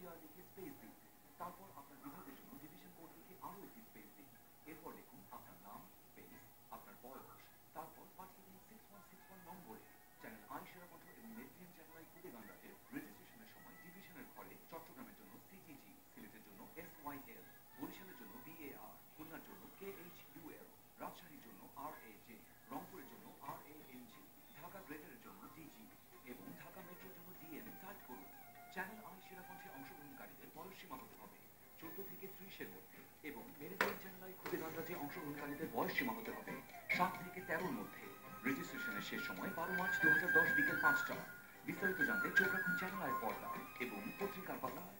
GR লিখে space দিন। তারপর আপনার বিভাগের জন্য ডিভিশন কোড লিখে আরও একটি স্পেস দিন। এরপর লিখুন আপনার নাম স্পেস আপনার বয়স, তারপর পাঠিয়ে দিন 6161 নম্বরে। চ্যানেল আই সেরা কণ্ঠ এবং মেরিডিয়ান চ্যানেল আই খুদে গান রাতের রেজিস্ট্রেশনের সময় ডিভিশনের ঘরে চট্টগ্রামের জন্য CGG, সিলেটের জন্য SYL, বরিশালের জন্য BAR, খুলনার জন্য KHUL, রাজশাহীর জন্য RAJ, রংপুরের জন্য RANG, ঢাকা গ্রেটারের জন্য DG এবং ঢাকা মেট্রোর জন্য DM টাইপ করুন। চ্যানেল আই সেরা কণ্ঠে অংশগ্রহণকারীদের বয়স সীমা হতে হবে 14 থেকে 30-এর মধ্যে এবং মেরিডিয়ান চ্যানেল আই খুদে গান রাতে অংশগ্রহণকারীদের বয়স সীমা হতে হবে 7 থেকে 13-র মধ্যে। রেজিস্ট্রেশনের শেষ সময় 12 মার্চ 2010 বিকেল 5টা। বিস্তারিত জানতে চোখ রাখুন চ্যানেল আই পর্দায় এবং পত্রিকার পাতায়।